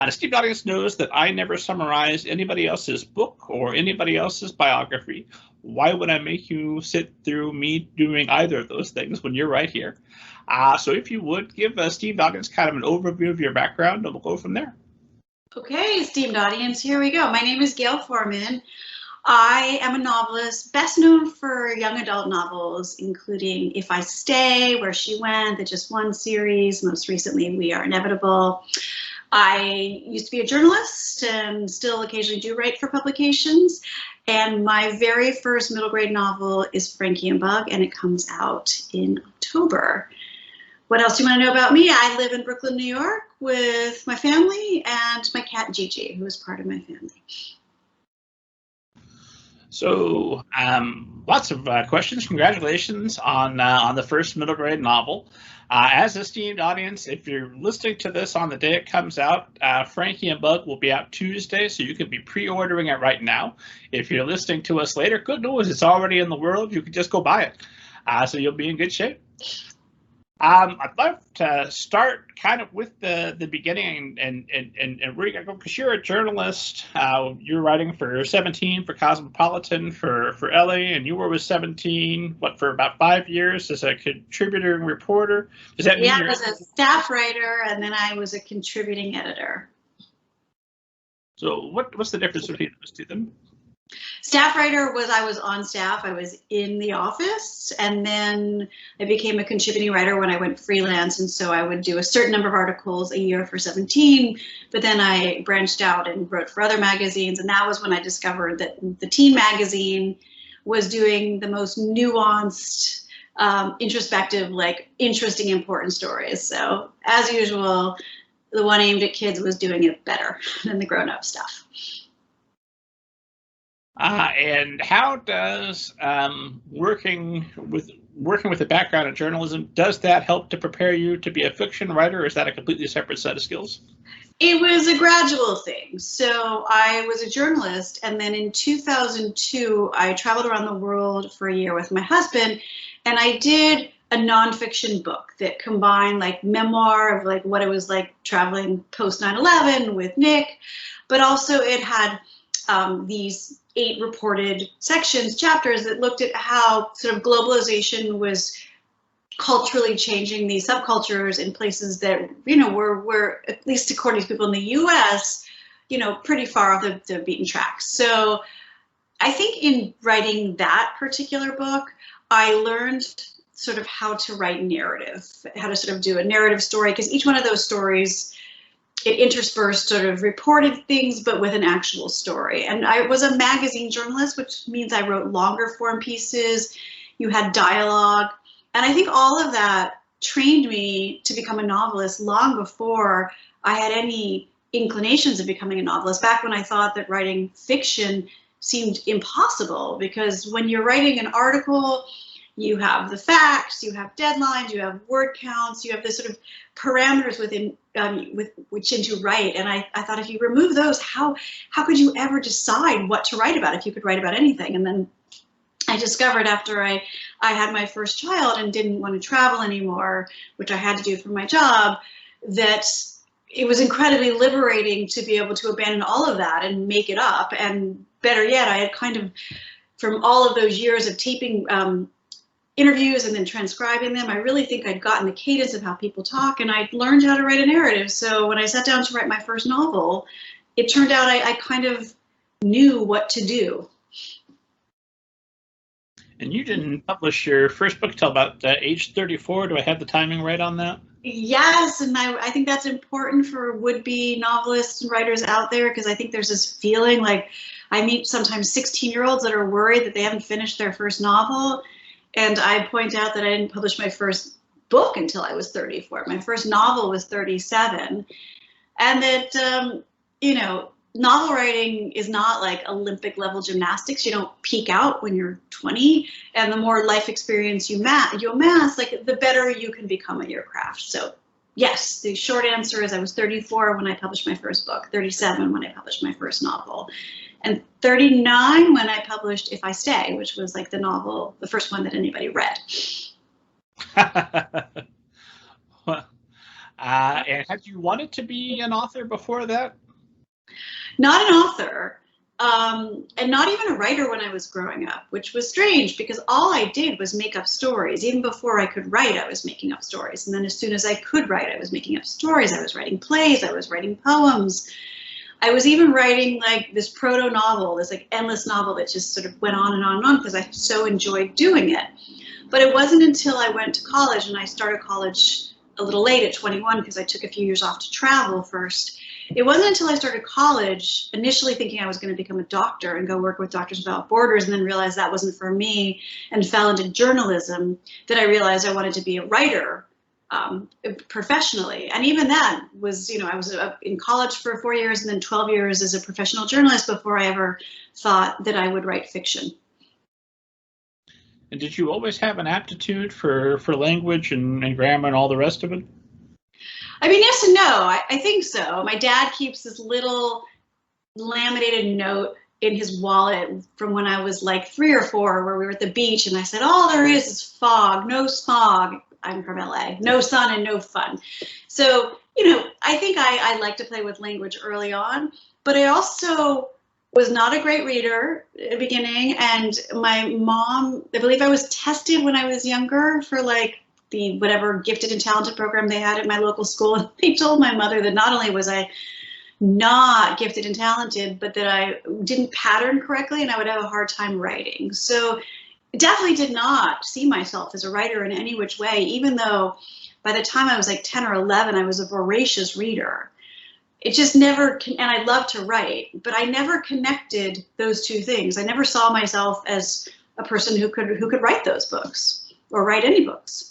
An esteemed audience knows that I never summarize anybody else's book or anybody else's biography. Why would I make you sit through me doing either of those things when you're right here? So if you would, give a esteemed audience kind of an overview of your background, and we'll go from there. Okay, esteemed audience, here we go. My name is Gayle Forman. I am a novelist, best known for young adult novels, including If I Stay, Where She Went, the Just One series, most recently We Are Inevitable. I used to be a journalist and still occasionally do write for publications. And my very first middle grade novel is Frankie and Bug, and it comes out in October. What else do you want to know about me? I live in Brooklyn, New York with my family and my cat Gigi, who is part of my family. So lots of questions. Congratulations on the first middle grade novel. As esteemed audience, if you're listening to this on the day it comes out, Frankie and Bug will be out Tuesday, so you can be pre-ordering it right now. If you're listening to us later, good news, it's already in the world. You can just go buy it. So you'll be in good shape. I'd love to start kind of with the beginning and where you got to go, because you're a journalist. You're writing for 17 for Cosmopolitan for Elle, and you were with 17 for about 5 years as a contributor and reporter. Does that mean I was a staff writer, and then I was a contributing editor. So what's the difference between those two then? Staff writer was I was on staff, I was in the office, and then I became a contributing writer when I went freelance, and so I would do a certain number of articles a year for 17, but then I branched out and wrote for other magazines, and that was when I discovered that the teen magazine was doing the most nuanced, introspective, like interesting, important stories. So as usual, the one aimed at kids was doing it better than the grown-up stuff. And how does working with a background in journalism, does that help to prepare you to be a fiction writer, or is that a completely separate set of skills? It was a gradual thing. So I was a journalist, and then in 2002, I traveled around the world for a year with my husband, and I did a nonfiction book that combined like memoir of like what it was like traveling post 9/11 with Nick, but also it had these 8 reported sections, chapters that looked at how sort of globalization was culturally changing these subcultures in places that, you know, were at least according to people in the US, you know, pretty far off the beaten track. So I think in writing that particular book, I learned sort of how to write narrative, how to sort of do a narrative story, because each one of those stories, it interspersed sort of reported things, but with an actual story. And I was a magazine journalist, which means I wrote longer form pieces. You had dialogue. And I think all of that trained me to become a novelist long before I had any inclinations of becoming a novelist, back when I thought that writing fiction seemed impossible, because when you're writing an article, you have the facts, you have deadlines, you have word counts, you have this sort of parameters within with which to write. And I thought, if you remove those, how could you ever decide what to write about if you could write about anything? And then I discovered after I had my first child and didn't want to travel anymore, which I had to do for my job, that it was incredibly liberating to be able to abandon all of that and make it up. And better yet, I had kind of, from all of those years of taping interviews and then transcribing them, I really think I'd gotten the cadence of how people talk, and I'd learned how to write a narrative. So when I sat down to write my first novel, it turned out I kind of knew what to do. And you didn't publish your first book till about age 34. Do I have the timing right on that? Yes, and I think that's important for would-be novelists and writers out there, because I think there's this feeling like I meet sometimes 16-year-olds that are worried that they haven't finished their first novel. And I point out that I didn't publish my first book until I was 34. My first novel was 37. And that, you know, novel writing is not like Olympic level gymnastics. You don't peak out when you're 20. And the more life experience you amass, like the better you can become at your craft. So yes, the short answer is I was 34 when I published my first book, 37 when I published my first novel, and 39 when I published If I Stay, which was like the novel, the first one that anybody read. Well, And had you wanted to be an author before that? Not an author, and not even a writer when I was growing up, which was strange because all I did was make up stories. Even before I could write, I was making up stories. And then as soon as I could write, I was making up stories. I was writing plays, I was writing poems. I was even writing like this proto-novel, this like endless novel that just sort of went on and on and on because I so enjoyed doing it. But it wasn't until I went to college, and I started college a little late at 21 because I took a few years off to travel first. It wasn't until I started college, initially thinking I was going to become a doctor and go work with Doctors Without Borders, and then realized that wasn't for me and fell into journalism, that I realized I wanted to be a writer professionally. And even that was, you know, I was in college for 4 years and then 12 years as a professional journalist before I ever thought that I would write fiction. And did you always have an aptitude for language and grammar and all the rest of it? I mean, yes and no. I think so. My dad keeps this little laminated note in his wallet from when I was like 3 or 4, where we were at the beach, and I said, all there is fog, no smog. I'm from LA, no sun and no fun. So, you know, I think I like to play with language early on, but I also was not a great reader at the beginning. And my mom, I believe I was tested when I was younger for like the whatever gifted and talented program they had at my local school. And they told my mother that not only was I not gifted and talented, but that I didn't pattern correctly and I would have a hard time writing. So definitely did not see myself as a writer in any which way, even though by the time I was like 10 or 11, I was a voracious reader. It just never, and I love to write, but I never connected those two things. I never saw myself as a person who could write those books or write any books.